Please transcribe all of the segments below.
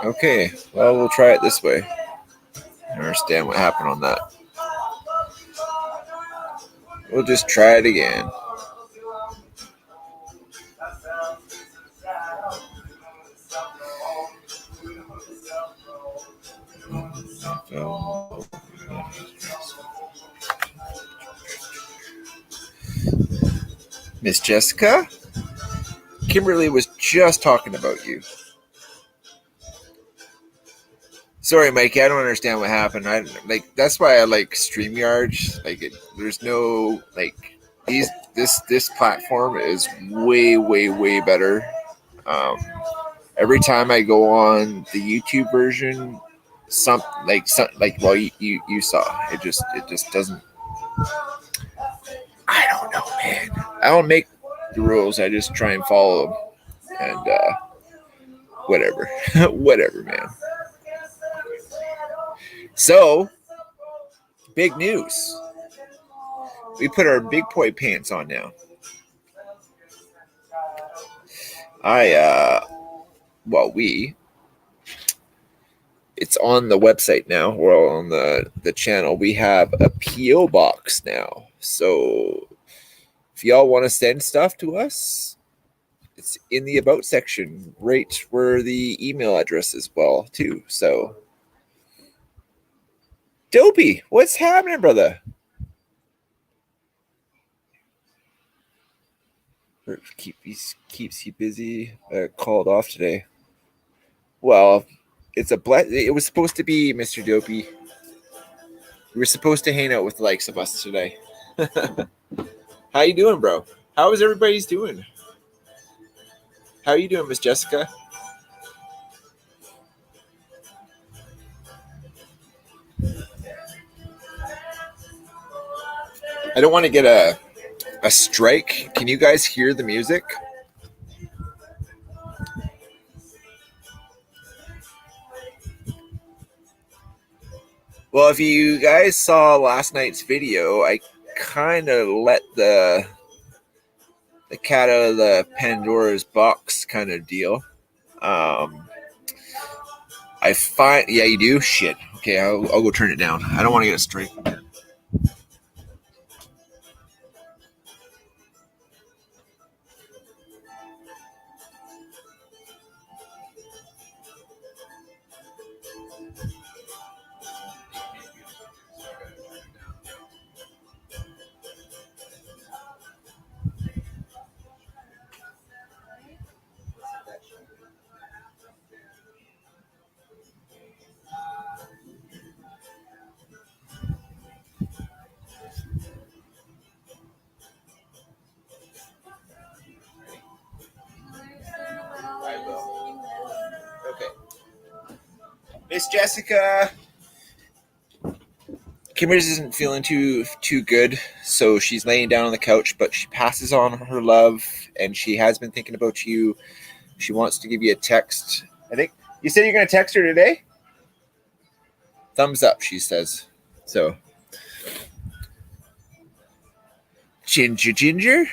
Okay, well, we'll try it this way. I understand what happened on that. We'll just try it again. Miss Jessica? Kimberly was just talking about you. Sorry, Mikey, I don't understand what happened. That's why I like StreamYard. There's no this platform is way better. Um, every time I go on the YouTube version, you saw it just doesn't. I don't know, man. I don't make the rules. I just try and follow them, and whatever, whatever, man. So, big news. We put our big boy pants on now. It's on the website now, or on the channel. We have a P.O. box now. So, if y'all want to send stuff to us, it's in the About section, right where the email address is, well, too. So, Dopey, what's happening, brother? Keeps you busy. Called off today. Well, it was supposed to be Mr. Dopey. We were supposed to hang out with the likes of us today. How you doing, bro? How is everybody's doing? How are you doing, Miss Jessica? I don't want to get a strike. Can you guys hear the music? Well, if you guys saw last night's video, I kind of let the cat out of the Pandora's box kind of deal. Yeah, you do? Shit. Okay, I'll go turn it down. I don't want to get a strike again. Miss Jessica. Kimberly isn't feeling too good, so she's laying down on the couch, but she passes on her love, and she has been thinking about you. She wants to give you a text. I think you said you're going to text her today? Thumbs up, she says. So, Ginger?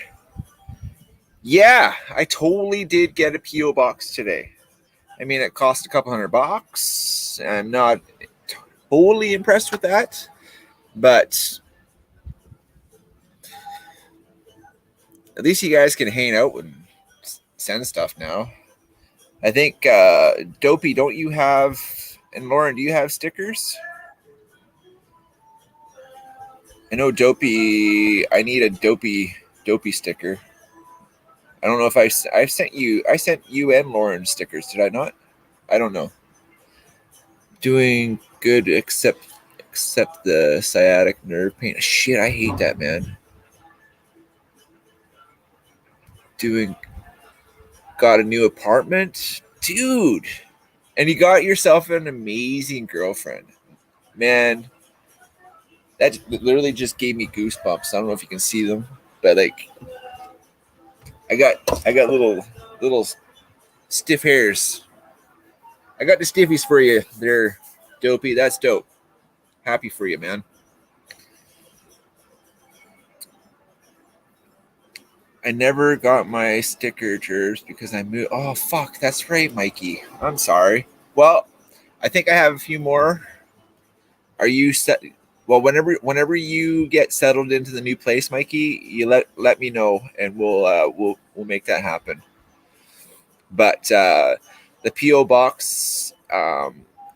Yeah, I totally did get a P.O. box today. I mean, it cost a couple $100. I'm not totally impressed with that, but at least you guys can hang out and send stuff now. I think, Dopey, don't you have, and Lauren, do you have stickers? I know Dopey, I need a Dopey sticker. I don't know if I sent you and Lauren stickers, did I not? I don't know. Doing good except the sciatic nerve pain. Shit, I hate that, man. Got a new apartment? Dude. And you got yourself an amazing girlfriend. Man, that literally just gave me goosebumps. I don't know if you can see them, but like I got little stiff hairs. I got the stiffies for you there, Dopey. That's dope. Happy for you, man. I never got my stickers because I moved. Oh, fuck. That's right, Mikey. I'm sorry. Well, I think I have a few more. Are you set? Well, whenever you get settled into the new place, Mikey, you let me know, and we'll make that happen. But the PO box,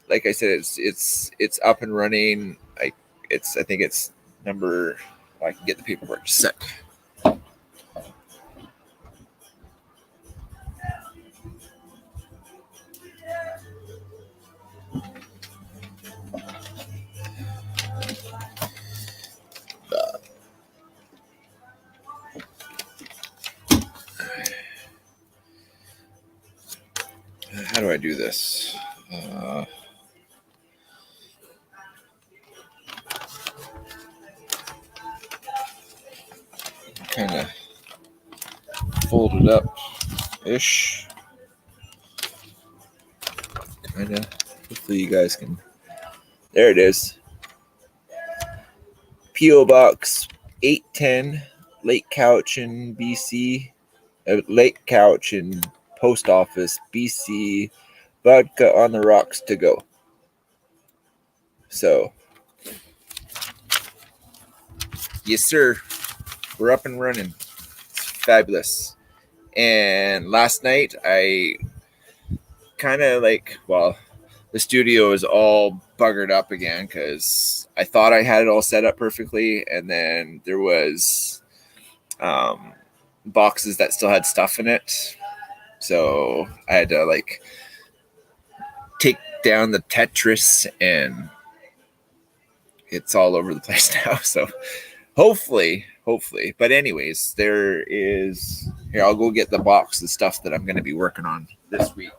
like I said, it's up and running. I think it's number. I can get the paperwork. Just a sec. How do I do this? Kind of folded up ish. Kind of. Hopefully, you guys can. There it is. PO Box 810, Lake Cowichan, BC. Lake Cowichan, Post Office, BC. Vodka on the rocks to go. So, yes, sir. We're up and running. It's fabulous. And last night, I kind of the studio is all buggered up again because I thought I had it all set up perfectly, and then there was boxes that still had stuff in it, so I had to take down the Tetris, and it's all over the place now. So hopefully, but anyways, there is here. I'll go get the box, the stuff that I'm going to be working on this week.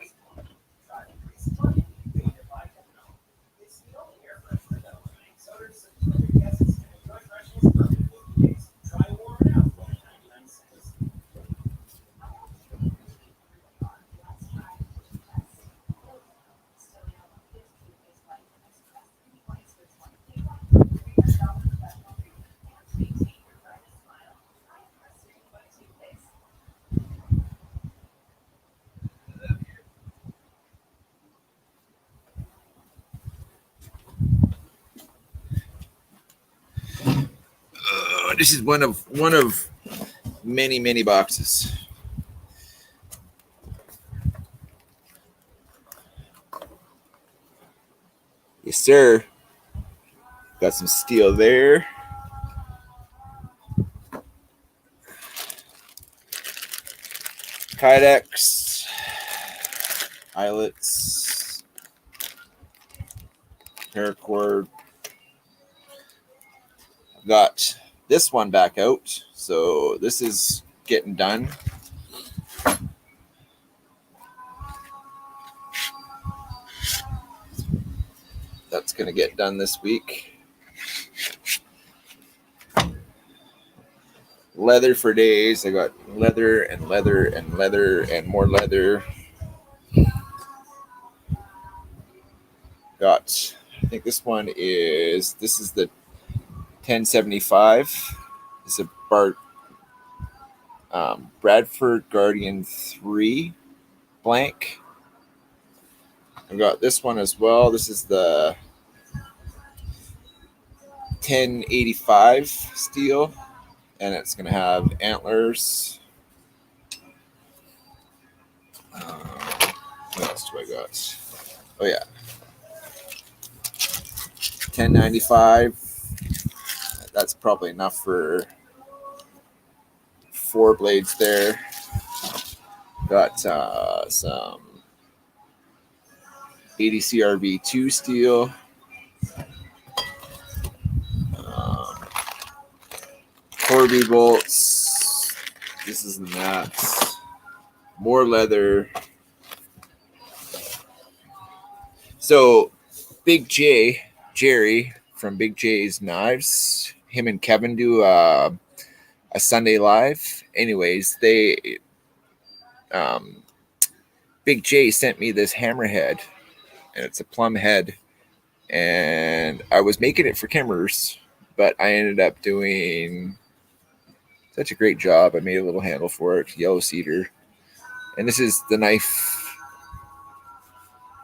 This is one of many boxes. Yes, sir. Got some steel there. Kydex, eyelets, paracord. I've got this one back out, so this is getting done. That's going to get done this week. Leather for days. I got leather and leather and leather and more leather. Got, I think this is the 1075. This is a Bradford Guardian 3 blank. I've got this one as well. This is the 1085 steel, and it's going to have antlers. What else do I got? Oh, yeah. 1095. That's probably enough for 4 blades there. Got some ADCRB2 steel. Corby bolts. This is that. More leather. So, Big J, Jerry from Big J's Knives, him and Kevin do a Sunday live. Anyways, Big J sent me this hammerhead, and it's a plumb head, and I was making it for Kimmers, but I ended up doing such a great job. I made a little handle for it, yellow cedar, and this is the knife.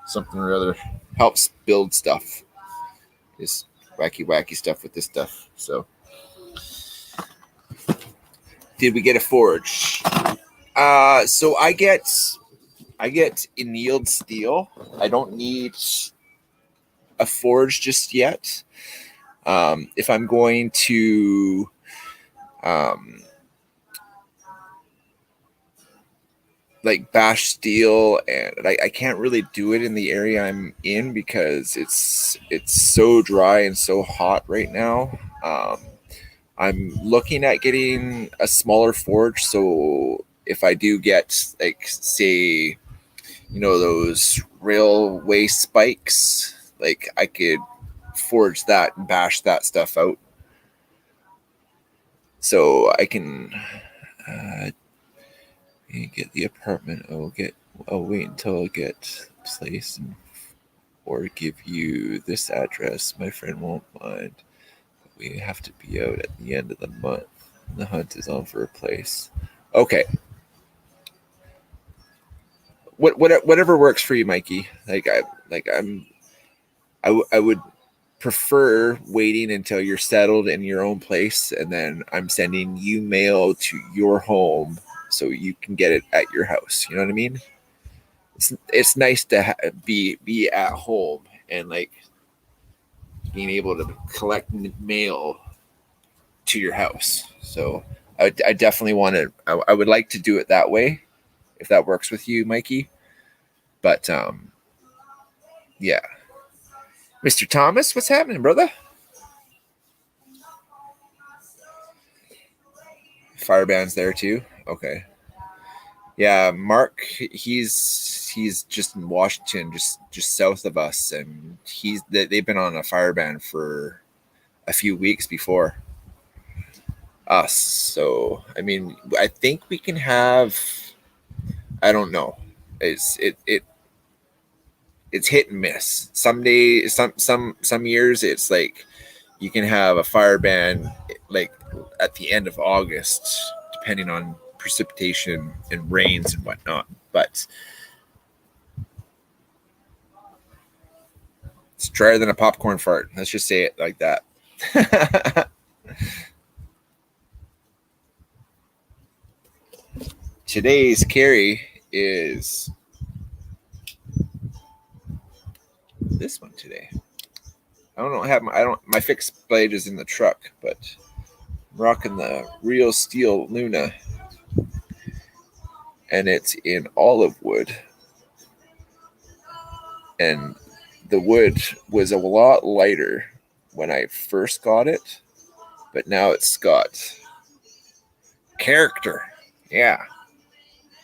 something or other. Helps build stuff. Just wacky stuff with this stuff. So, did we get a forge? So I get annealed steel. I don't need a forge just yet. If I'm going to like bash steel, and I can't really do it in the area I'm in because it's so dry and so hot right now. I'm looking at getting a smaller forge, so if I do get, like, say, those railway spikes, like, I could forge that and bash that stuff out, so I can get the apartment. I'll wait until I get place or give you this address. My friend won't mind. We have to be out at the end of the month. The hunt is on for a place. Okay. Whatever works for you, Mikey. I would prefer waiting until you're settled in your own place, and then I'm sending you mail to your home so you can get it at your house. You know what I mean? It's nice to be at home and, like, being able to collect mail to your house. So I definitely want to. I would like to do it that way, if that works with you, Mikey. But yeah, Mr. Thomas, what's happening, brother? Fireband's there too. Okay. Yeah, Mark. He's just in Washington, just south of us, and they've been on a fireband for a few weeks before us. So I mean, I think we can have. I don't know. It's hit and miss. Some days, some years, it's like you can have a fire ban like at the end of August, depending on precipitation and rains and whatnot. But it's drier than a popcorn fart. Let's just say it like that. Today's carry is this one today. My fixed blade is in the truck, but I'm rocking the Real Steel Luna, and it's in olive wood. And the wood was a lot lighter when I first got it, but now it's got character. Yeah.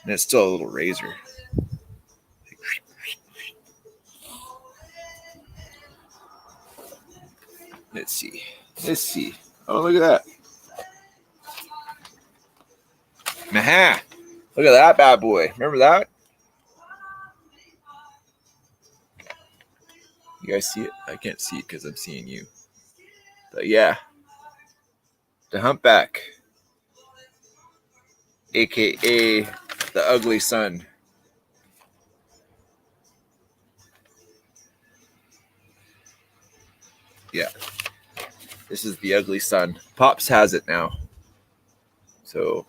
And it's still a little razor. Let's see. Oh, look at that. Aha! Look at that bad boy. Remember that? You guys see it? I can't see it because I'm seeing you. But yeah. The Humpback. AKA the Ugly Son. Yeah. This is the Ugly Son. Pops has it now. So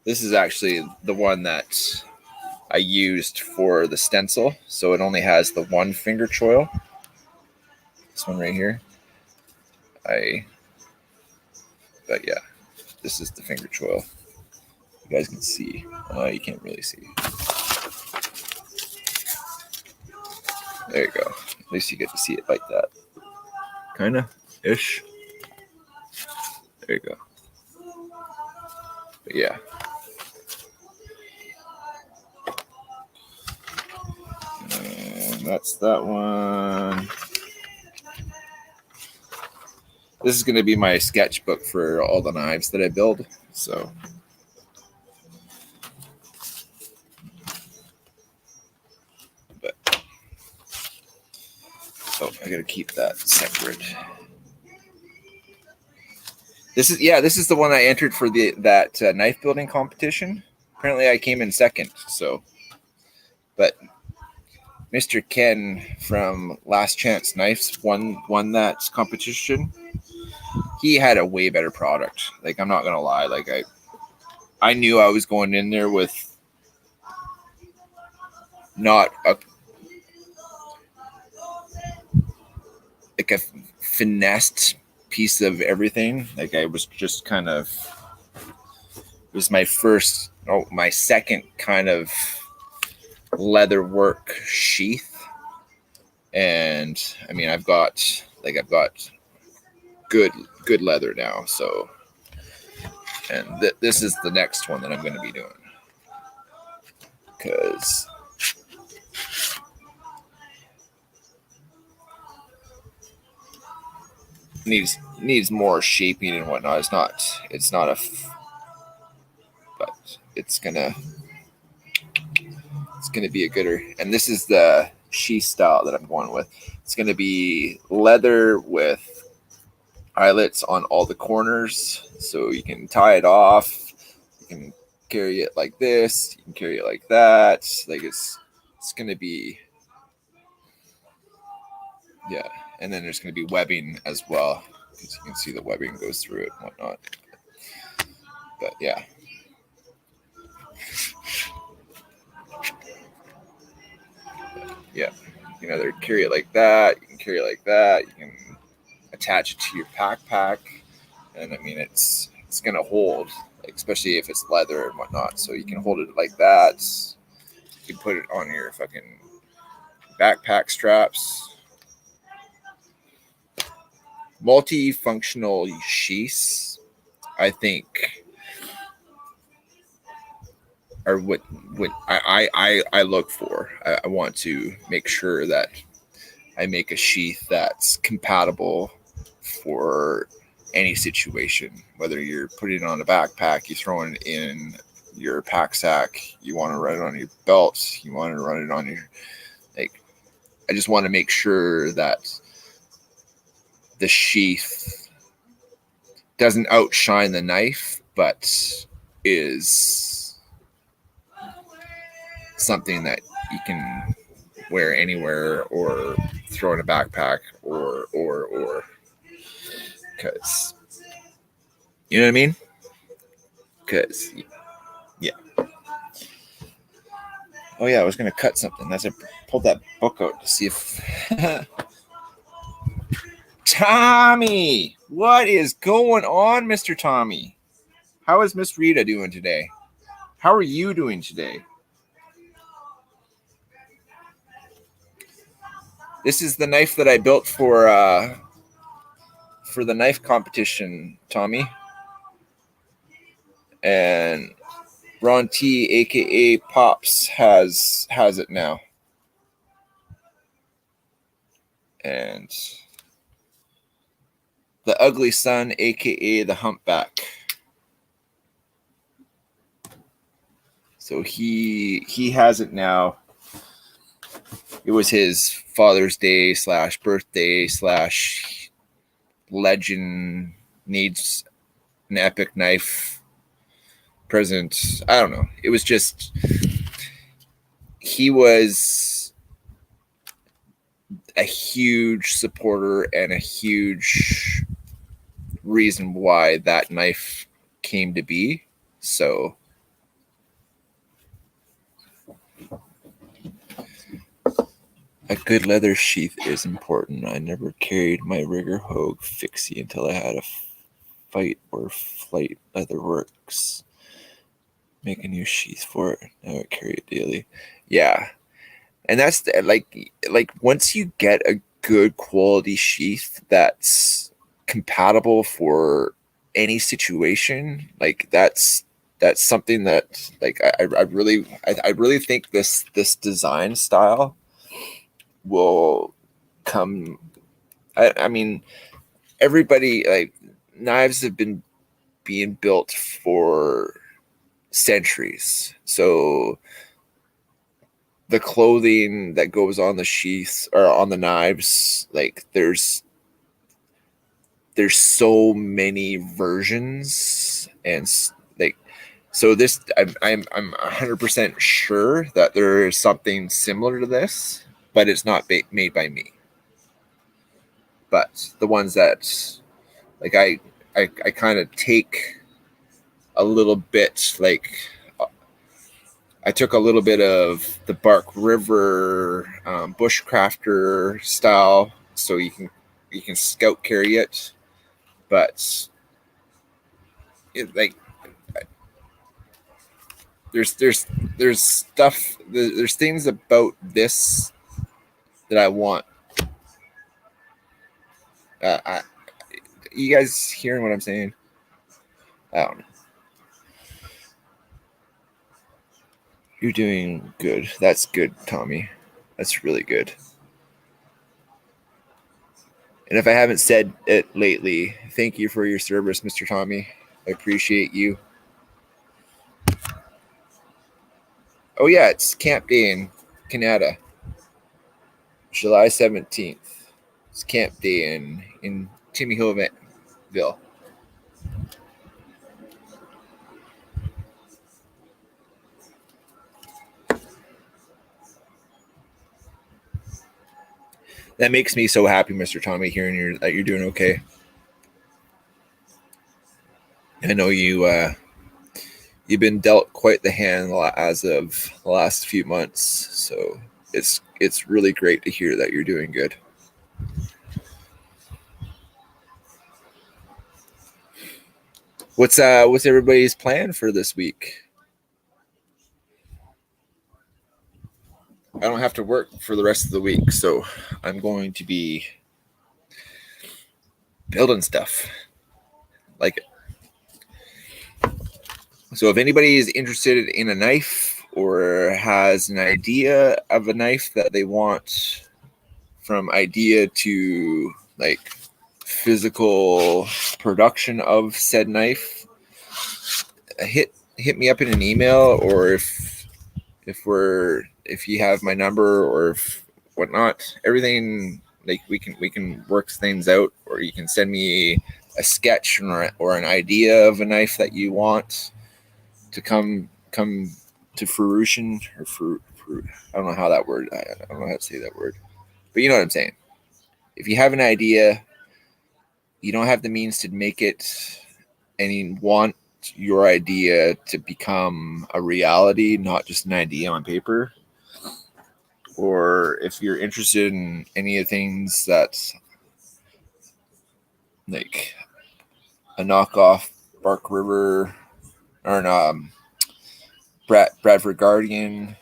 this is actually the one that I used for the stencil. So it only has the one finger choil. This one right here. But yeah, this is the finger choil. You guys can see. You can't really see. There you go. At least you get to see it like that. Kind of ish. There you go. But yeah. And that's that one. This is going to be my sketchbook for all the knives that I build. So. Oh, I got to keep that separate. This is the one I entered for that knife building competition. Apparently, I came in second. So, but Mr. Ken from Last Chance Knives won that competition. He had a way better product. Like, I'm not gonna lie. Like, I knew I was going in there with not a finessed piece of everything. Like, I was just kind of, it was my second kind of leather work sheath. And I mean, I've got good leather now. So, and this is the next one that I'm going to be doing, because needs more shaping and whatnot. It's not but it's gonna be a gooder. And this is the sheath style that I'm going with. It's gonna be leather with eyelets on all the corners, so you can tie it off. You can carry it like this. You can carry it like that. Like, it's gonna be, yeah. And then there's gonna be webbing as well, because you can see the webbing goes through it and whatnot. But yeah. Yeah, you can either carry it like that, you can carry it like that, you can attach it to your backpack, and I mean, it's gonna hold, like, especially if it's leather and whatnot. So you can hold it like that. You can put it on your fucking backpack straps. Multifunctional sheaths, I think, are what I look for. I want to make sure that I make a sheath that's compatible for any situation, whether you're putting it on a backpack, you throw it in your pack sack, you want to run it on your belt, you want to run it on your, like, I just want to make sure that the sheath doesn't outshine the knife, but is something that you can wear anywhere or throw in a backpack or because, you know what I mean? Because, yeah. Oh yeah, I was gonna cut something. As I pulled that book out to see if Tommy, what is going on, Mr. Tommy? How is Miss Rita doing today? How are you doing today? This is the knife that I built for the knife competition, Tommy. And Ron T, aka Pops, has it now. And the Ugly Son, aka the Humpback. So he has it now. It was his Father's Day / birthday / legend needs an epic knife present. I don't know. It was just, he was a huge supporter and a huge reason why that knife came to be. So a good leather sheath is important. I never carried my Rigger Hogue fixie until I had a fight or flight leather works. Make a new sheath for it. Now I carry it daily. Yeah. And that's like once you get a good quality sheath that's compatible for any situation, like that's something that, like, I really think this design style will come. I mean, everybody, like, knives have been being built for centuries. So the clothing that goes on the sheaths or on the knives, like, there's there's so many versions, and like, so this I'm 100% sure that there is something similar to this, but it's not made by me. But the ones that like I kind of take a little bit, like I took a little bit of the Bark River bushcrafter style, so you can scout carry it, but like there's stuff, there's things about this that I want. You guys hearing what I'm saying? I don't know. You're doing good. That's good, Tommy. That's really good. And if I haven't said it lately, thank you for your service, Mr. Tommy. I appreciate you. Oh yeah, it's Camp Day in Canada, July 17th. It's Camp Day in Timmy Hillville. That makes me so happy, Mr. Tommy, hearing that you're doing okay. I know you've been dealt quite the hand as of the last few months, so it's really great to hear that you're doing good. What's everybody's plan for this week? I don't have to work for the rest of the week, so I'm going to be building stuff. Like it. So if anybody is interested in a knife or has an idea of a knife that they want, from idea to like physical production of said knife, hit me up in an email, or if you have my number or if whatnot, everything, like we can work things out, or you can send me a sketch or an idea of a knife that you want to come to fruition, or I don't know how that word, I don't know how to say that word, but you know what I'm saying. If you have an idea, you don't have the means to make it, and you want your idea to become a reality, not just an idea on paper, or if you're interested in any of the things that like a knockoff Bark River or an Bradford Guardian,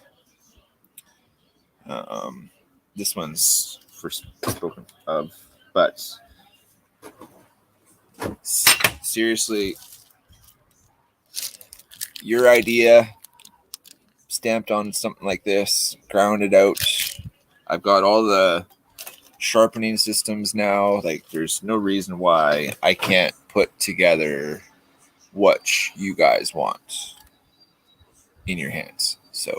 this one's first spoken of, but seriously, your idea stamped on something like this, grounded out. I've got all the sharpening systems now. Like, there's no reason why I can't put together what you guys want in your hands. So,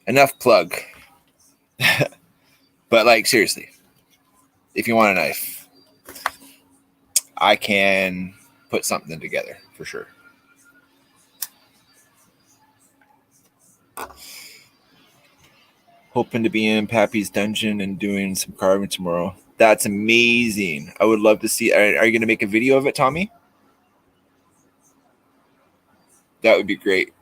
enough plug. But like, seriously, if you want a knife, I can put something together for sure. Hoping to be in Pappy's dungeon and doing some carving tomorrow. That's amazing. I would love to see. Are you going to make a video of it, Tommy? That would be great.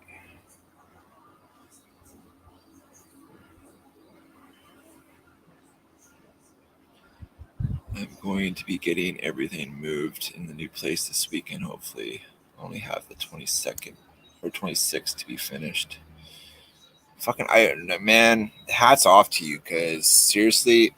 I'm going to be getting everything moved in the new place this weekend. Hopefully, I only have the 22nd or 26th to be finished. Fucking, man, hats off to you, because seriously,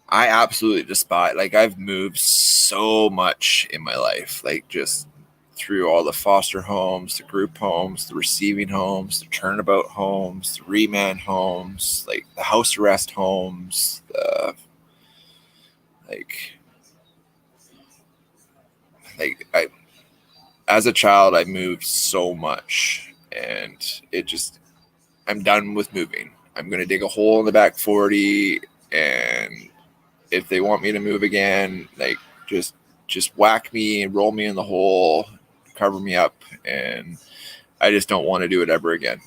I absolutely despise. Like, I've moved so much in my life, like just through all the foster homes, the group homes, the receiving homes, the turnabout homes, the remand homes, like the house arrest homes, like I, as a child, I moved so much, and I'm done with moving. I'm gonna dig a hole in the back 40 and if they want me to move again, like just whack me and roll me in the hole, cover me up, and I just don't want to do it ever again.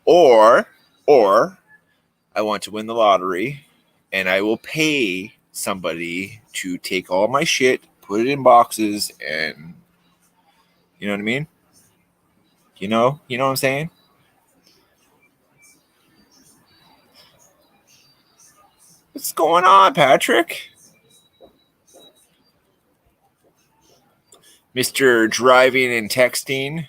Or I want to win the lottery and I will pay somebody to take all my shit, put it in boxes, and you know what I mean? You know what I'm saying? What's going on, Patrick? Mr. Driving and Texting.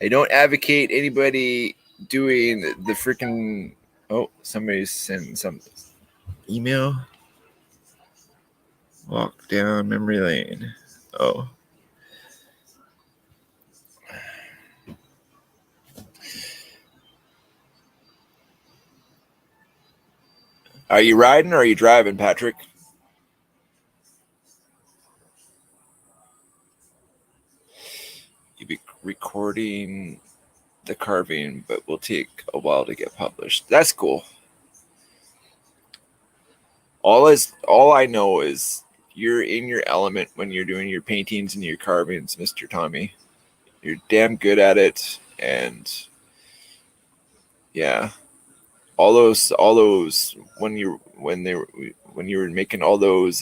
I don't advocate anybody doing the freaking. Oh, somebody's sending some email. Walk down memory lane. Oh. Are you riding or are you driving, Patrick? You'll be recording the carving, but will take a while to get published. That's cool. All I know is you're in your element when you're doing your paintings and your carvings, Mr. Tommy. You're damn good at it, and yeah, all those when you were making all those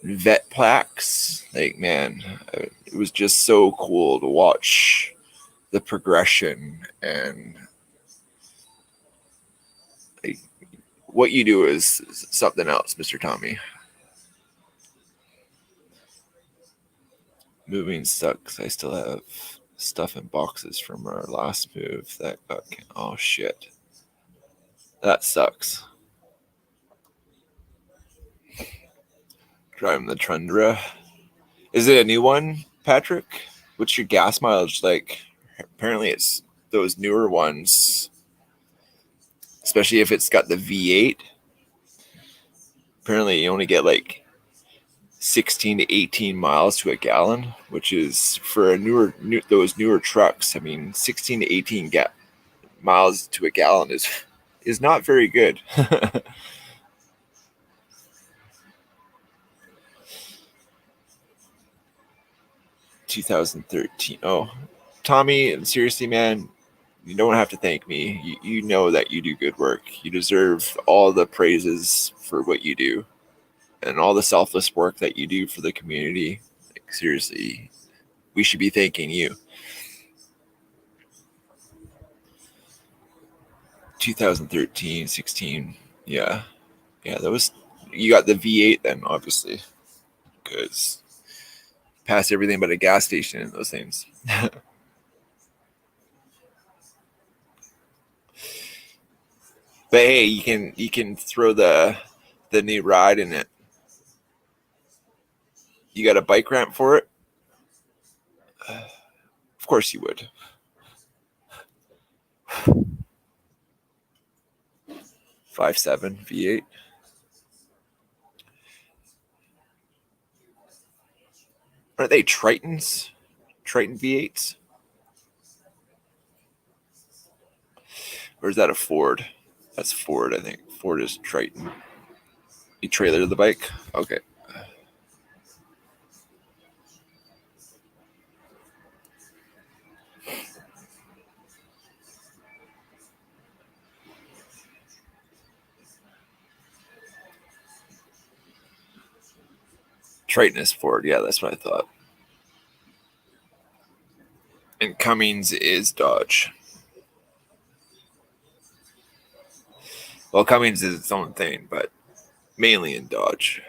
vet plaques, like, man, it was just so cool to watch the progression, and like, what you do is something else, Mr. Tommy. Moving sucks. I still have stuff in boxes from our last move that got. Oh shit, that sucks. Driving the Tundra. Is it a new one, Patrick? What's your gas mileage like? Apparently, it's those newer ones, especially if it's got the V8. Apparently, you only get like 16 to 18 miles to a gallon, which is for those newer trucks. I mean, 16 to 18 miles to a gallon is not very good. 2013. Oh, Tommy, seriously, man, you don't have to thank me. You know that you do good work. You deserve all the praises for what you do and all the selfless work that you do for the community. Like, seriously, we should be thanking you. 2013, 16. Yeah. Yeah, that was, you got the V8 then, obviously, because pass everything but a gas station in those things. But hey, you can throw the new ride in it. You got a bike ramp for it? Of course you would. 5.7 V8. Aren't they Tritons? Triton V8s? Or is that a Ford? That's Ford, I think. Ford is Triton. You trailer the bike? Okay. Triton is Ford. Yeah, that's what I thought. And Cummins is Dodge. Well, Cummins is its own thing, but mainly in Dodge.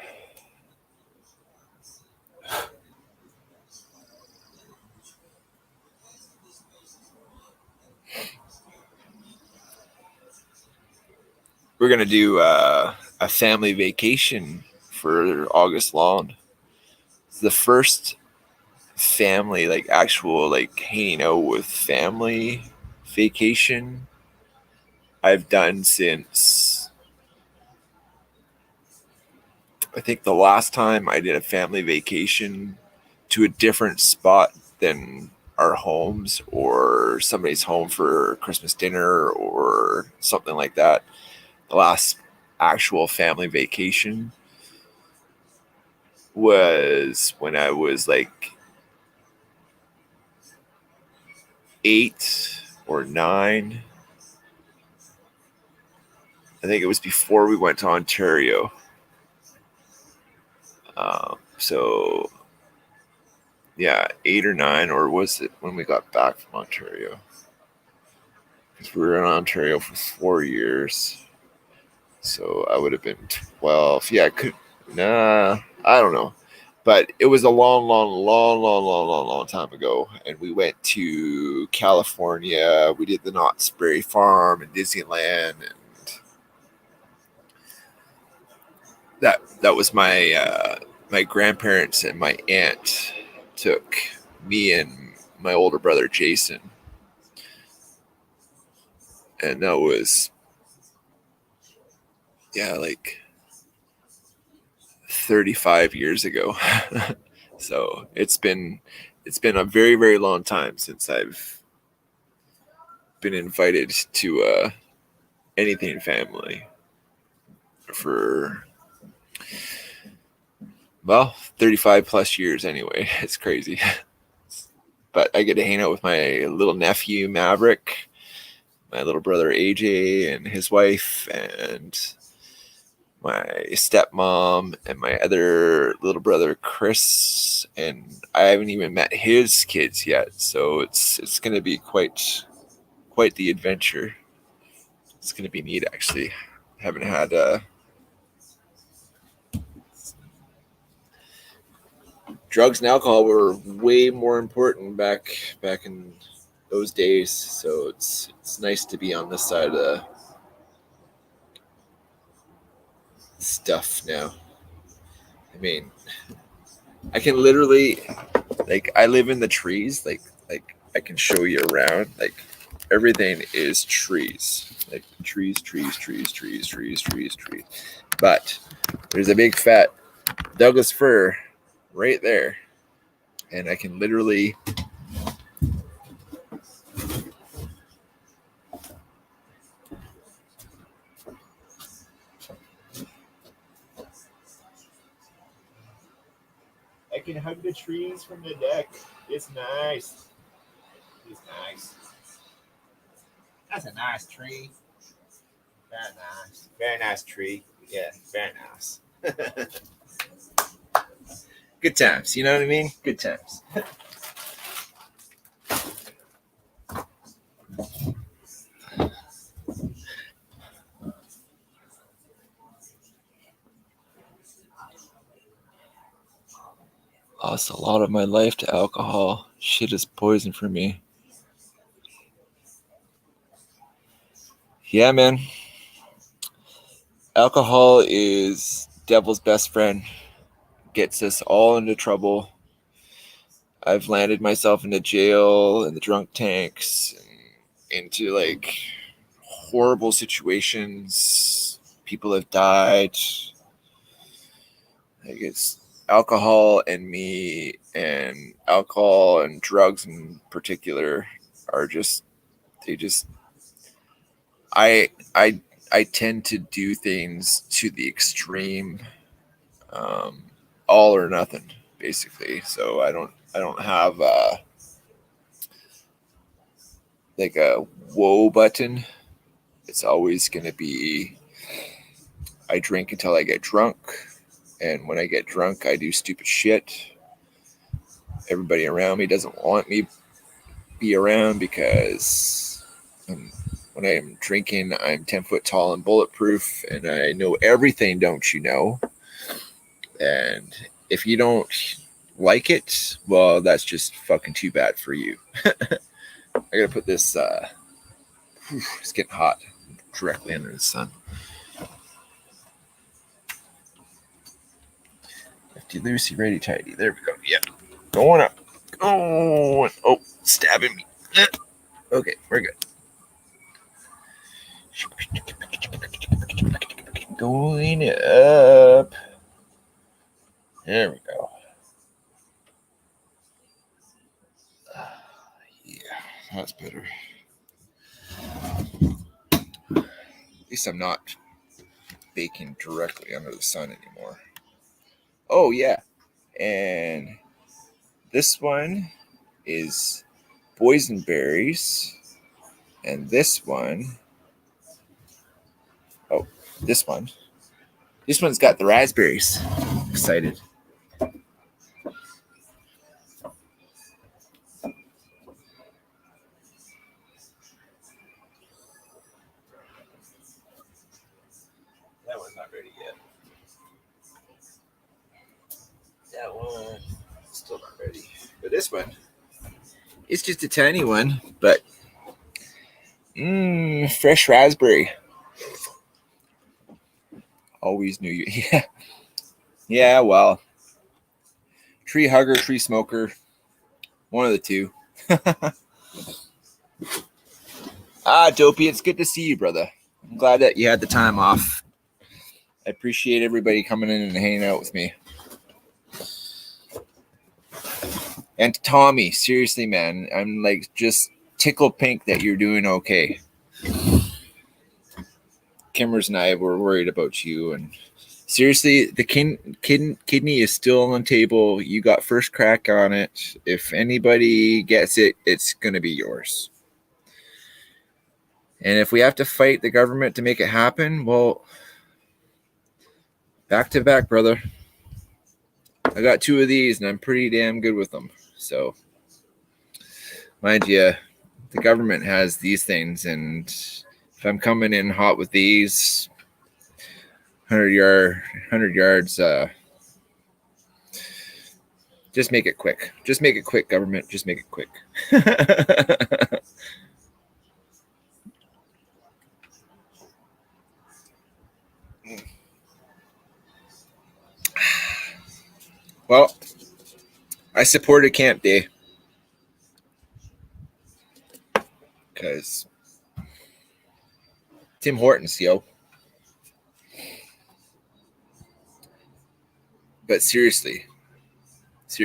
We're going to do a family vacation for August long. It's the first family, like actual, like hanging out with family vacation I've done since, I think the last time I did a family vacation to a different spot than our homes or somebody's home for Christmas dinner or something like that. The last actual family vacation was when I was like 8 or 9. I think it was before we went to Ontario. So, yeah, 8 or 9, or was it when we got back from Ontario? Because we were in Ontario for 4 years. So I would have been 12. Yeah, I don't know. But it was a long time ago. And we went to California. We did the Knott's Berry Farm and Disneyland. And that was my grandparents and my aunt took me and my older brother Jason. And that was, yeah, like 35 years ago. So it's been a very, very long time since I've been invited to anything family for, well, 35 plus years anyway. It's crazy. But I get to hang out with my little nephew Maverick, my little brother AJ and his wife, and my stepmom and my other little brother Chris, and I haven't even met his kids yet, so it's going to be quite the adventure. It's going to be neat, actually. Haven't had drugs and alcohol were way more important back in those days, so it's nice to be on this side of the stuff now. I mean, I can literally, like, I live in the trees, like I can show you around, like everything is trees, like trees. But there's a big fat Douglas fir right there, and I can literally hug the trees from the deck. It's nice. It's nice. That's a nice tree. Very nice. Very nice tree. Yeah, very nice. Good times. You know what I mean? Good times. Lost a lot of my life to alcohol. Shit is poison for me. Yeah, man. Alcohol is devil's best friend. Gets us all into trouble. I've landed myself into jail in the drunk tanks, and into like horrible situations. People have died. Like, it's alcohol and me, and alcohol and drugs in particular are just, they just, I tend to do things to the extreme, all or nothing, basically. So I don't have like a whoa button. It's always going to be, I drink until I get drunk, and when I get drunk, I do stupid shit. Everybody around me doesn't want me be around because when I am drinking, I'm 10 foot tall and bulletproof, and I know everything, don't you know? And if you don't like it, well, that's just fucking too bad for you. I gotta put this, it's getting hot directly under the sun. Lefty Lucy, ready tidy. There we go. Yeah. Going up. Oh, stabbing me. Okay, we're good. Going up. There we go. That's better. At least I'm not baking directly under the sun anymore. Oh, yeah. And this one is boysenberries. And this one, oh, this one's got the raspberries. Excited. That one's not ready yet. That one still not ready. But this one, it's just a tiny one, but fresh raspberry. Always knew you. Yeah. Yeah, well. Tree hugger, tree smoker. One of the two. Dopey, it's good to see you, brother. I'm glad that you had the time off. I appreciate everybody coming in and hanging out with me. And Tommy, seriously, man, I'm like just tickled pink that you're doing okay. Kimmers and I were worried about you, and seriously, the kidney is still on the table. You got first crack on it. If anybody gets it, it's going to be yours. And if we have to fight the government to make it happen, well, back to back, brother. I got 2 of these, and I'm pretty damn good with them. So, mind you, the government has these things, and if I'm coming in hot with these 100 yards, just make it quick. Just make it quick, government. Just make it quick. Well, I supported Camp Day because Tim Hortons, yo. But seriously, if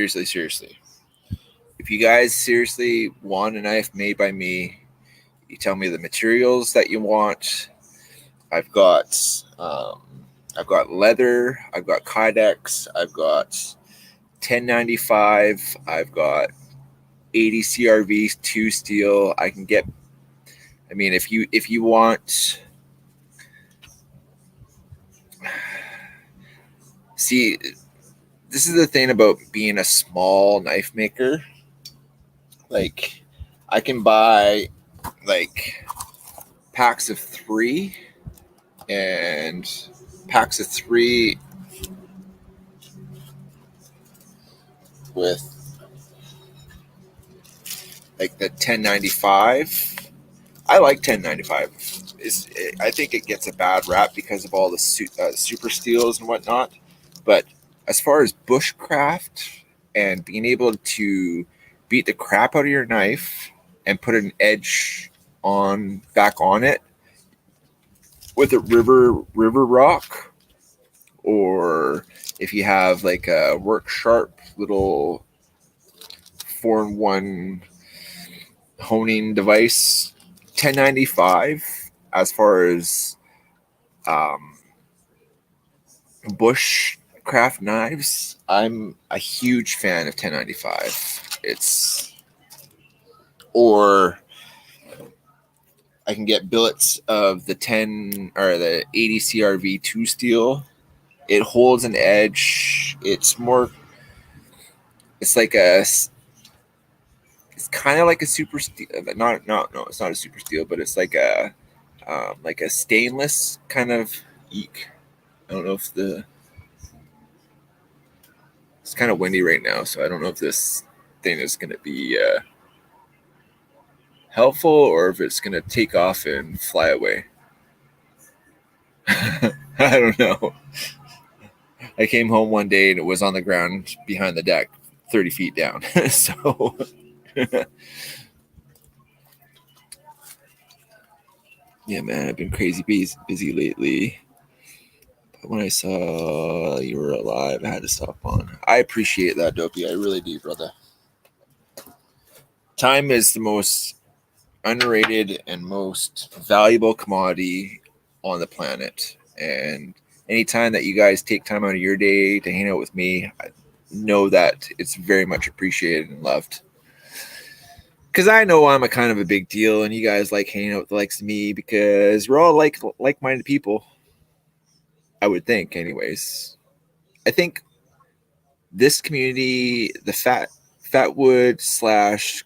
you guys seriously want a knife made by me, you tell me the materials that you want. I've got leather, I've got Kydex, I've got 1095, I've got 80 CRV 2 steel. I can get. I mean, if you want. See, this is the thing about being a small knife maker. Like, I can buy like packs of 3 and packs of 3 with like the 1095. I like 1095. I think it gets a bad rap because of all the super steels and whatnot. But as far as bushcraft and being able to beat the crap out of your knife and put an edge back on it with a river rock, or if you have like a work sharp little 4-in-1 honing device, 1095 as far as bushcraft knives, I'm a huge fan of 1095. Or I can get billets of the 10 or the 80 CRV 2 steel. It holds an edge. It's kind of like a super steel. No, it's not a super steel, but it's like a stainless kind of eek. I don't know if it's kind of windy right now, so I don't know if this thing is going to be helpful or if it's going to take off and fly away. I don't know. I came home one day and it was on the ground behind the deck, 30 feet down. So yeah, man, I've been crazy busy lately. But when I saw you were alive, I had to stop on. I appreciate that, Dopey. I really do, brother. Time is the most underrated and most valuable commodity on the planet. And anytime that you guys take time out of your day to hang out with me, I know that it's very much appreciated and loved. Because I know I'm a kind of a big deal, and you guys like hanging out with the likes of me because we're all like-minded people. I would think, anyways. I think this community, the Fatwood slash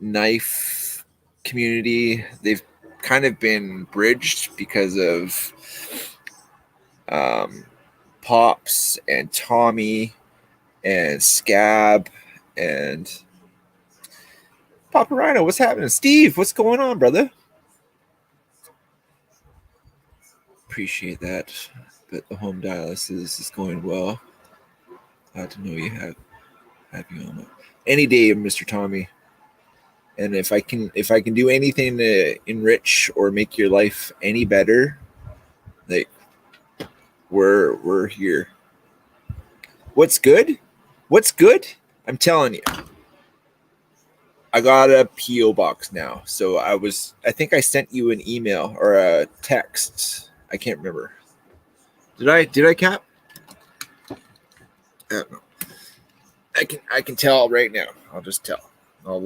knife community, they've kind of been bridged because of Pops and Tommy and Scab and Papa Rhino. What's happening? Steve, what's going on, brother? Appreciate that. But the home dialysis is going well. Glad to know you have you on any day, Mr. Tommy. And if I can do anything to enrich or make your life any better, like we're here. What's good? What's good? I'm telling you. I got a PO box now. So I think I sent you an email or a text. I can't remember. Did I Cap? I don't know. I can tell right now. I'll just tell. I'll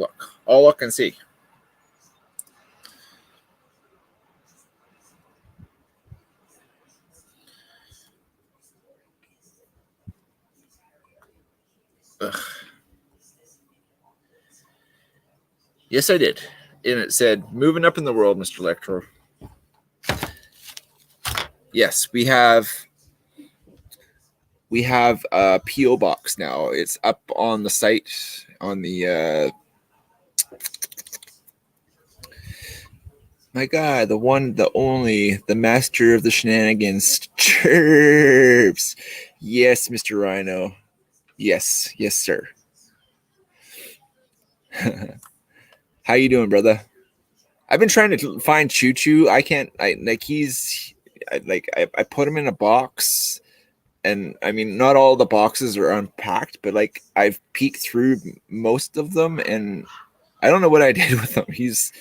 look and see. Ugh. Yes, I did. And it said, moving up in the world, Mr. Electro. Yes, we have a PO box now. It's up on the site on the my God, the one, the only, the master of the shenanigans, Chirps. Yes, Mr. Rhino. Yes, sir. How you doing, brother? I've been trying to find Choo Choo. I can't. I put him in a box, and I mean, not all the boxes are unpacked, but like I've peeked through most of them, and I don't know what I did with him. He's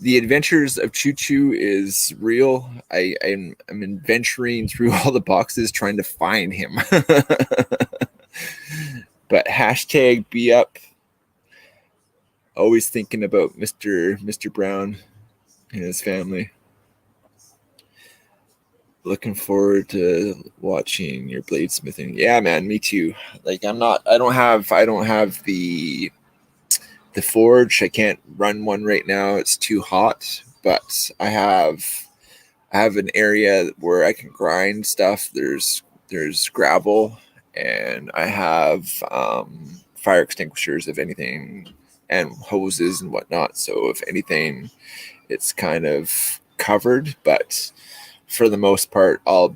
the adventures of Choo Choo is real. I'm adventuring through all the boxes trying to find him. But hashtag be up. Always thinking about Mr. Brown and his family. Looking forward to watching your bladesmithing. Yeah, man, me too. Like I don't have the forge. I can't run one right now. It's too hot, but I have an area where I can grind stuff. There's gravel, and I have fire extinguishers if anything, and hoses and whatnot. So if anything, it's kind of covered, but for the most part, I'll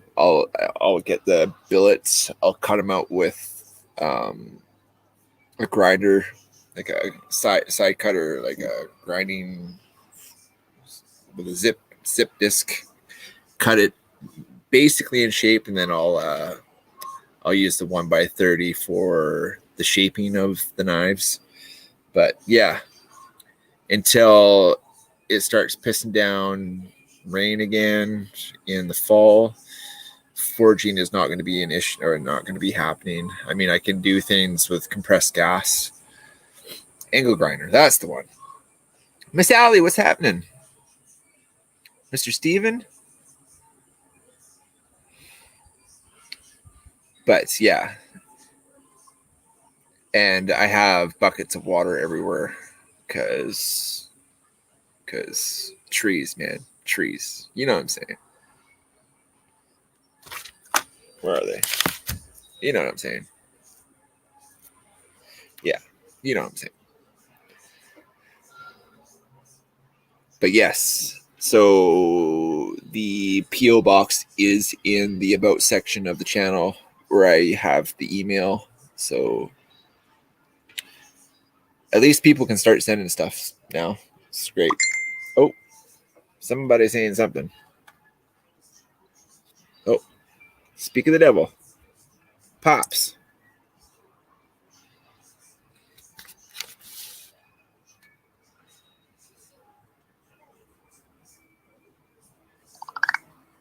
get the billets. I'll cut them out with a grinder, like a side cutter, like a grinding with a zip disc. Cut it basically in shape, and then I'll use the 1x30 for the shaping of the knives. But yeah, until it starts pissing down rain again in the fall, forging is not going to be an issue or not going to be happening. I mean, I can do things with compressed gas. Angle grinder, that's the one. Miss Allie, what's happening? Mr. Steven? But yeah. And I have buckets of water everywhere because trees, man. Trees. You know what I'm saying? Where are they? You know what I'm saying? Yeah. You know what I'm saying? But yes, so the PO box is in the about section of the channel where I have the email. So at least people can start sending stuff now. It's great. Oh, somebody saying something. Oh, speak of the devil. Pops.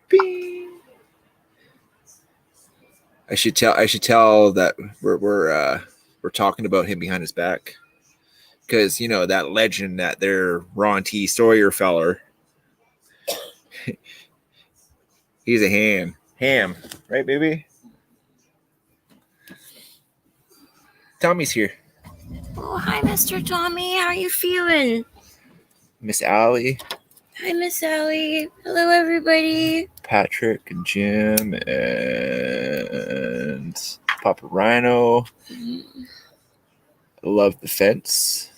Bing. I should tell that we're talking about him behind his back, because you know that legend that there Ron T. Sawyer feller. He's a ham, right, baby? Tommy's here. Oh, hi, Mr. Tommy. How are you feeling? Miss Allie. Hi, Miss Allie. Hello, everybody. Patrick and Jim and Papa Rhino. I love the fence.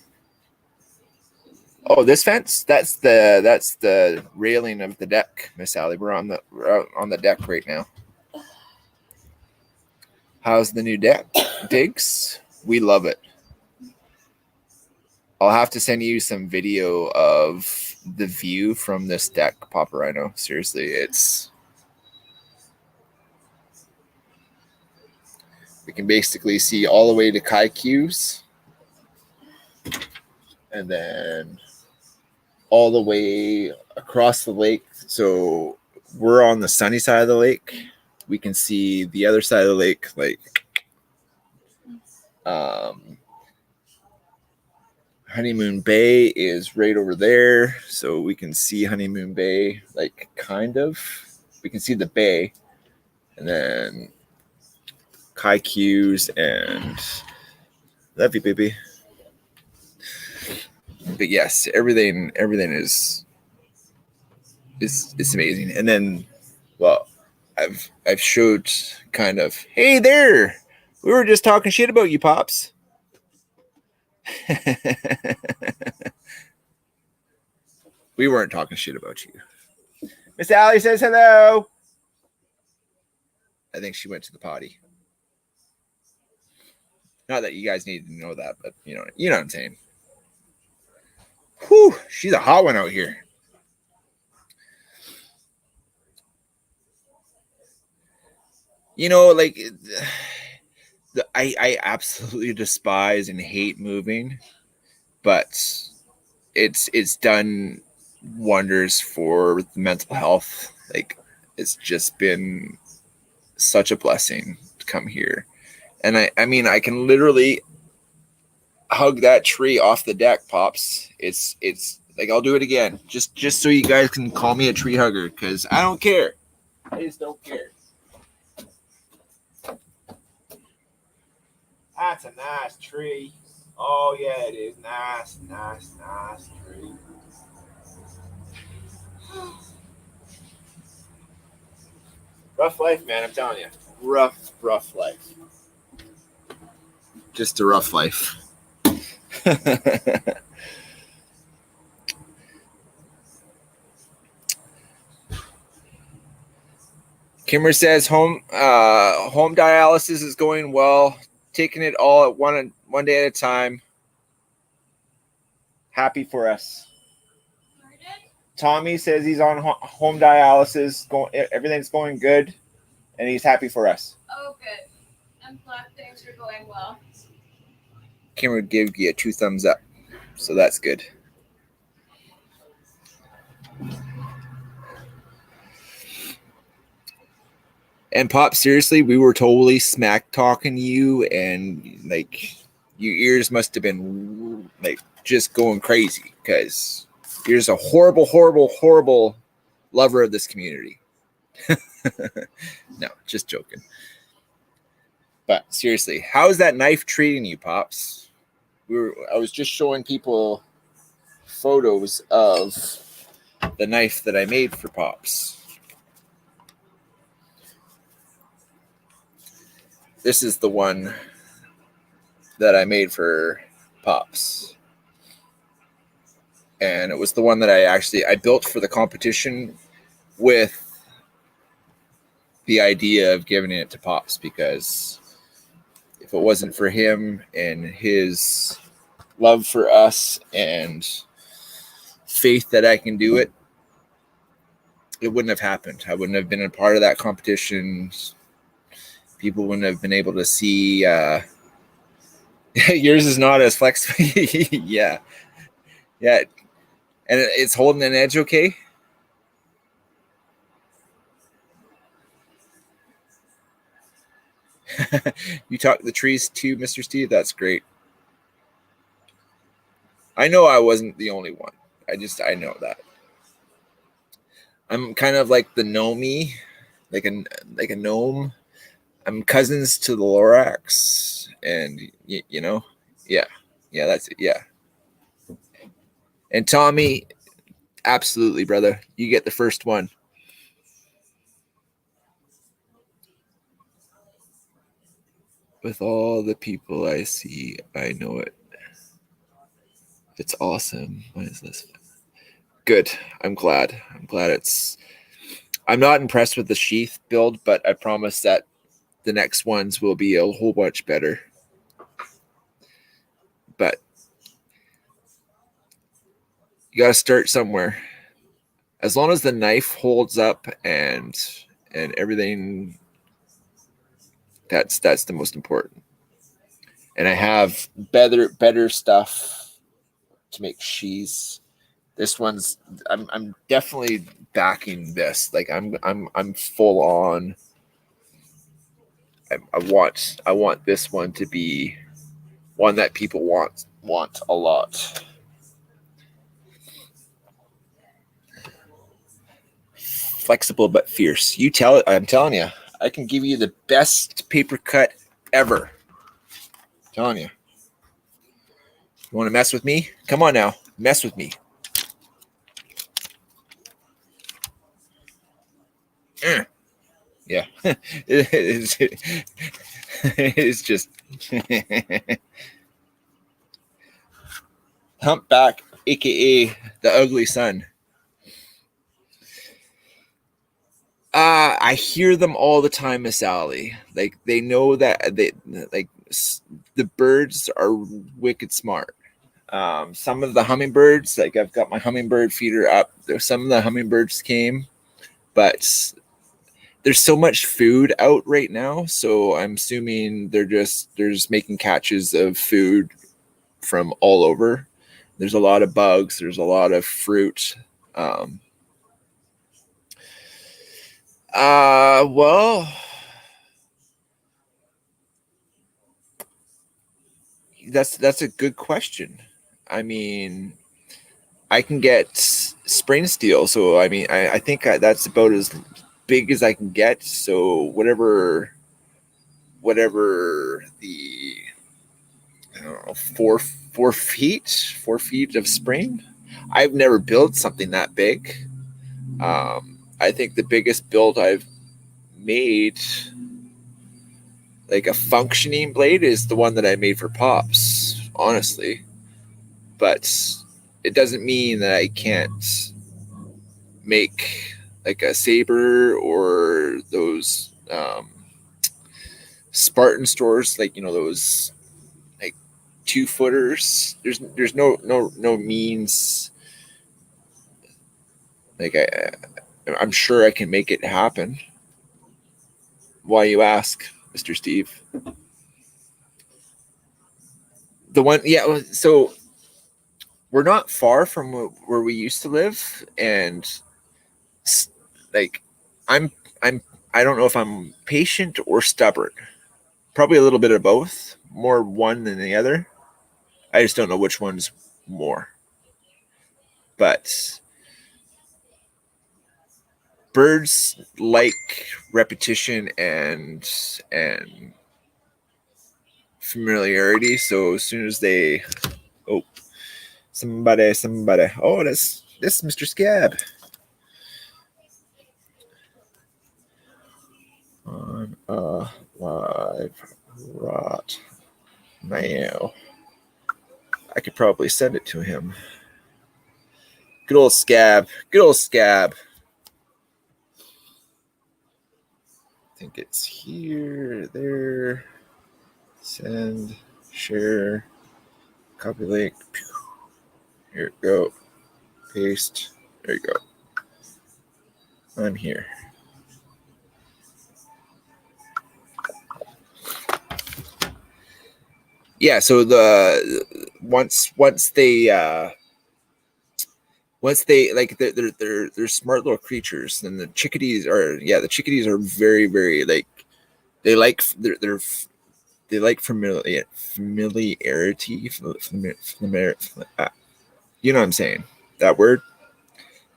Oh, this fence? That's the railing of the deck, Miss Allie. We're on the deck right now. How's the new deck? Digs? We love it. I'll have to send you some video of the view from this deck, Papa Rhino. Seriously, we can basically see all the way to Kaikus, and then all the way across the lake. So we're on the sunny side of the lake. We can see the other side of the lake, like Honeymoon Bay is right over there. So we can see Honeymoon Bay, like kind of. We can see the bay, and then Kaikus and love you, baby. But yes, everything is amazing. And then, well, I've showed kind of, hey there, we were just talking shit about you, Pops. We weren't talking shit about you. Miss Allie says hello. I think she went to the potty. Not that you guys need to know that, but you know what I'm saying. Whew, she's a hot one out here. You know, like I absolutely despise and hate moving, but it's done wonders for the mental health. Like, it's just been such a blessing to come here. And I mean, I can literally hug that tree off the deck, Pops. It's like, I'll do it again, just so you guys can call me a tree hugger, because I don't care. I just don't care. That's a nice tree. Oh yeah, it is. Nice tree. Rough life, man, I'm telling you. Rough life. Just a rough life. Kimmer says home dialysis is going well. Taking it all at one day at a time. Happy for us. Tommy says he's on home dialysis. Everything's going good, and he's happy for us. Oh, good. I'm glad things are going well. Kimmer gave you 2 thumbs up, so that's good. And Pop, seriously, we were totally smack talking you, and like your ears must have been like just going crazy, because you're a horrible lover of this community. No, just joking. But seriously, how's that knife treating you, Pops? I was just showing people photos of the knife that I made for Pops. This is the one that I made for Pops. And it was the one that I built for the competition, with the idea of giving it to Pops, because if it wasn't for him and his love for us and faith that I can do it, it wouldn't have happened. I wouldn't have been a part of that competition. People wouldn't have been able to see. Yours is not as flexible. Yeah. And it's holding an edge okay? You talk to the trees too, Mr. Steve? That's great. I know I wasn't the only one. I know that. I'm kind of like the gnomey, like a gnome. I'm cousins to the Lorax, and you know, yeah, that's it, yeah. And Tommy, absolutely, brother, you get the first one. With all the people I see, I know it. It's awesome. What is this? Good. I'm glad. I'm not impressed with the sheath build, but I promise that the next ones will be a whole bunch better. But you got to start somewhere. As long as the knife holds up and everything, that's the most important. And I have better stuff to make cheese. This one's I'm definitely backing this. Like I'm full on. I want this one to be one that people want a lot. Flexible but fierce. I'm telling you, I can give you the best paper cut ever. I'm telling you. You want to mess with me? Come on now, mess with me. Yeah, it's just Humpback, aka the ugly son. I hear them all the time, Miss Allie. Like they know that the birds are wicked smart. Some of the hummingbirds, like I've got my hummingbird feeder up. Some of the hummingbirds came, but there's so much food out right now, so I'm assuming they're just making catches of food from all over. There's a lot of bugs. There's a lot of fruit. Well, that's a good question. I mean, I can get sprain steel, so I mean, I think that's about as big as I can get. So whatever the I don't know, 4 feet of sprain. I've never built something that big. I think the biggest build I've made, like a functioning blade, is the one that I made for Pops, honestly. But it doesn't mean that I can't make like a saber or those Spartan stores, like those like 2-footers. There's no means. Like I'm sure I can make it happen. Why you ask, Mr. Steve? The one, yeah. So we're not far from where we used to live, and like I'm I'm I don't know if I'm patient or stubborn. Probably a little bit of both. More one than the other. I just don't know which one's more. But birds like repetition and familiarity. So as soon as they, oh, somebody, oh, this is Mr. Scab. On a live rot now. I could probably send it to him. Good old Scab. Good old Scab. I think it's here, there. Send, share, copy link. Here we go. Paste. There you go. I'm here. Yeah, so once they like they're smart little creatures, and the chickadees are very very like They like they like familiarity. You know what I'm saying? That word.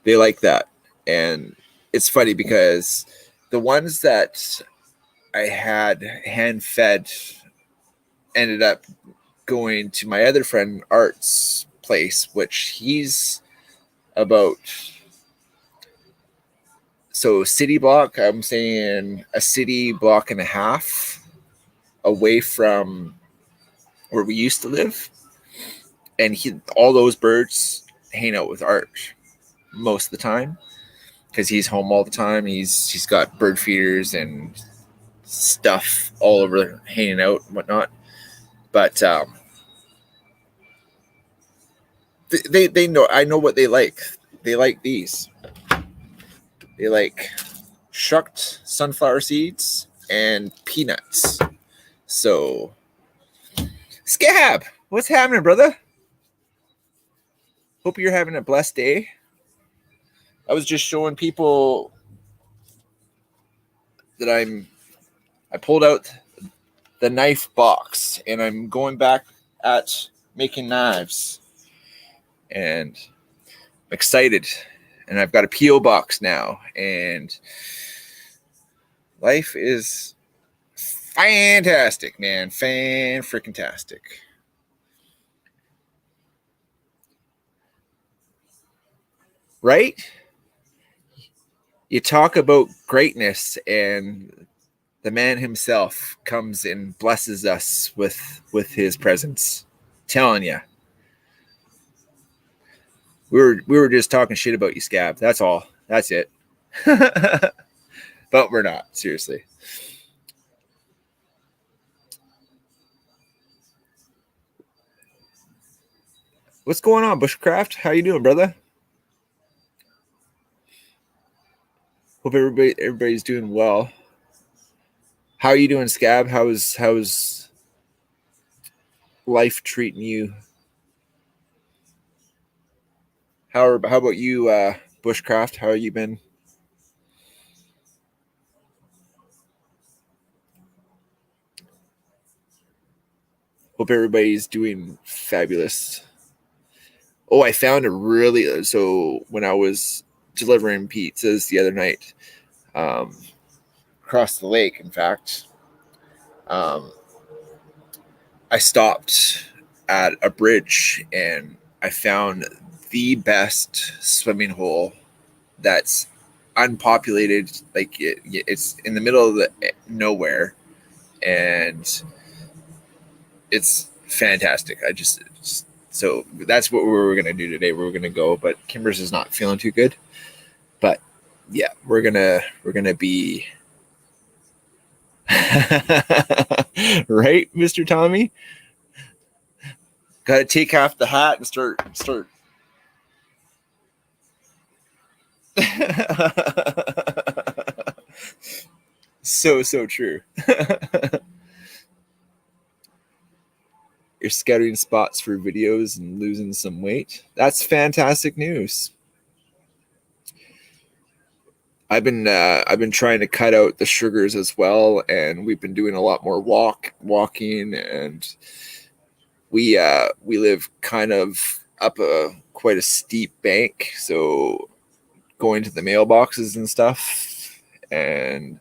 They like that, and it's funny because the ones that I had hand fed ended up going to my other friend Art's place, which he's about city block. I'm saying a city block and a half away from where we used to live, and all those birds hang out with Art most of the time because he's home all the time. He's got bird feeders and stuff all over hanging out and whatnot. But they know, I know what they like. They like these. They like shucked sunflower seeds and peanuts. So, Scab, what's happening, brother? Hope you're having a blessed day. I was just showing people that I pulled out the knife box and I'm going back at making knives. And I'm excited. And I've got a P.O. box now. And life is fantastic, man. Fan-freaking-tastic. Right? You talk about greatness, and the man himself comes and blesses us with his presence. Telling you. We were just talking shit about you, Scab. That's all. That's it. But we're not, seriously. What's going on, Bushcraft? How you doing, brother? Hope everybody's doing well. How are you doing, Scab? How's life treating you? How about you, Bushcraft? How have you been? Hope everybody's doing fabulous. Oh, I found so when I was delivering pizzas the other night, across the lake, in fact, I stopped at a bridge and I found the best swimming hole that's unpopulated. Like it's in the middle of the nowhere, and it's fantastic. So that's what we were gonna do today. We were gonna go, but Kimbers is not feeling too good. But yeah, we're gonna be right, Mr. Tommy. Got to take off the hat and start. So true. You're scattering spots for videos and losing some weight. That's fantastic news. I've been trying to cut out the sugars as well, and we've been doing a lot more walking, and we live kind of up quite a steep bank, so going to the mailboxes and stuff, and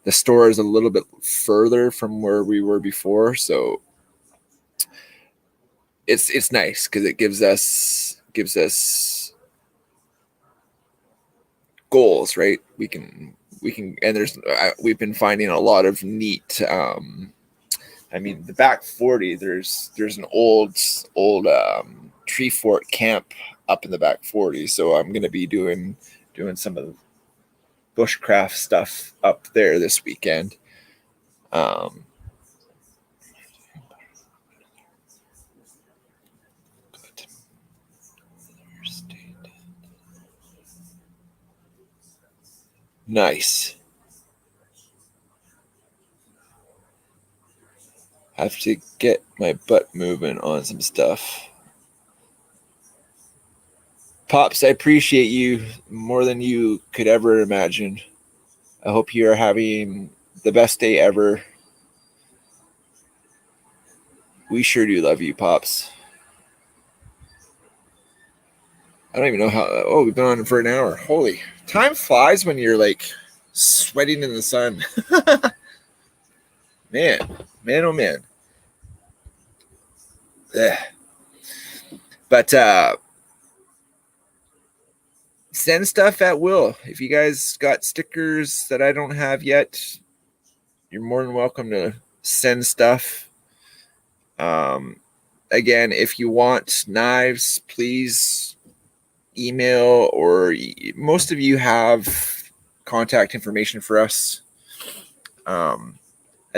the store is a little bit further from where we were before, so it's nice because it gives us goals, right? We can and we've been finding a lot of neat I mean, the back 40, there's an old tree fort camp up in the back 40, so I'm going to be doing some of the bushcraft stuff up there this weekend. Nice. Have to get my butt moving on some stuff. Pops, I appreciate you more than you could ever imagine. I hope you are having the best day ever. We sure do love you, Pops. I don't even know how. Oh, we've been on for an hour. Holy, time flies when you're like sweating in the sun. Man, oh man. Ugh. But send stuff at will. If you guys got stickers that I don't have yet, you're more than welcome to send stuff. Again, if you want knives, please email, or most of you have contact information for us. I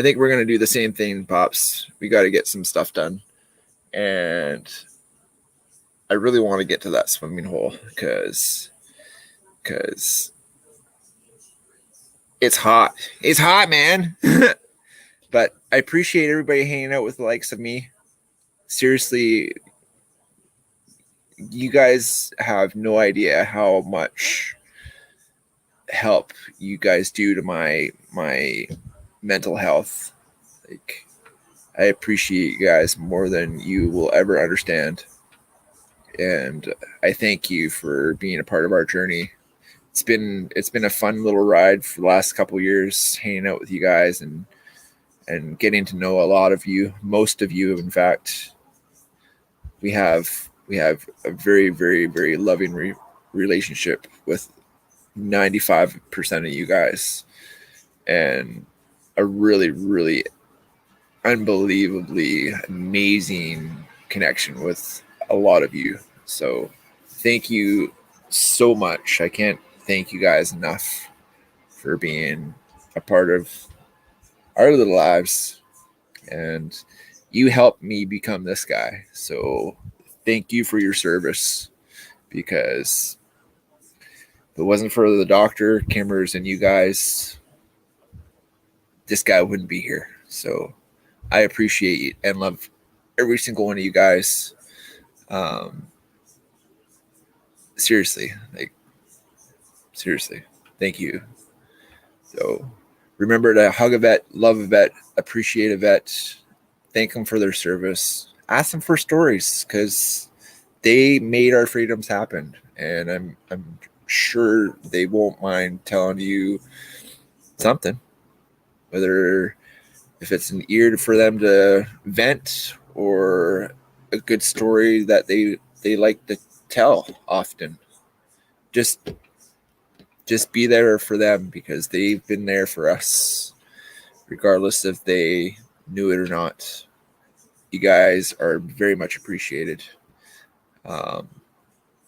think we're going to do the same thing, Pops. We got to get some stuff done. And I really want to get to that swimming hole because it's hot. It's hot, man. But I appreciate everybody hanging out with the likes of me. Seriously, you guys have no idea how much help you guys do to my mental health. Like, I appreciate you guys more than you will ever understand. And I thank you for being a part of our journey. It's been a fun little ride for the last couple of years, hanging out with you guys and getting to know a lot of you, most of you, in fact. We have a very, very, very loving relationship with 95% of you guys, and a really, really unbelievably amazing connection with a lot of you. So thank you so much. I can't thank you guys enough for being a part of our little lives, and you helped me become this guy. So thank you for your service, because if it wasn't for the doctor, Kimmers, and you guys, this guy wouldn't be here. So I appreciate and love every single one of you guys. Seriously, thank you. So remember to hug a vet, love a vet, appreciate a vet, thank them for their service, ask them for stories, because they made our freedoms happen, and I'm sure they won't mind telling you something, whether if it's an ear for them to vent or a good story that they like to tell often. Just be there for them, because they've been there for us, regardless if they knew it or not. You guys are very much appreciated.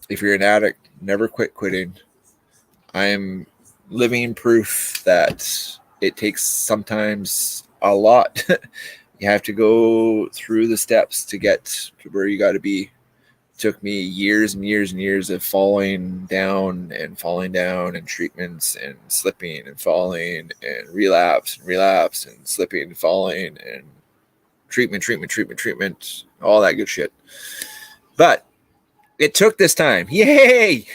If you're an addict, never quit quitting. I am living proof that it takes sometimes a lot. You have to go through the steps to get to where you got to be. It took me years and years and years of falling down and treatments and slipping and falling and relapse and slipping and falling and treatment, all that good shit. But it took this time. Yay!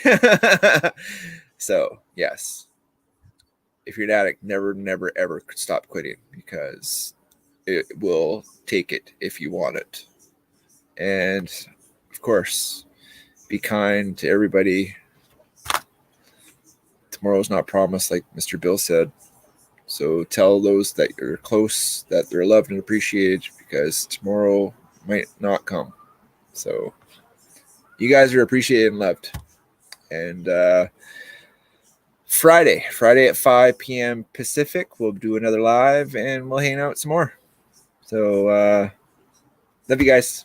So, yes. If you're an addict, never, ever stop quitting, because it will take it if you want it. And, of course, be kind to everybody. Tomorrow's not promised, like Mr. Bill said. So tell those that you're close that they're loved and appreciated, because tomorrow might not come. So you guys are appreciated and loved. And Friday at 5 p.m. Pacific, we'll do another live and we'll hang out some more. So love you guys.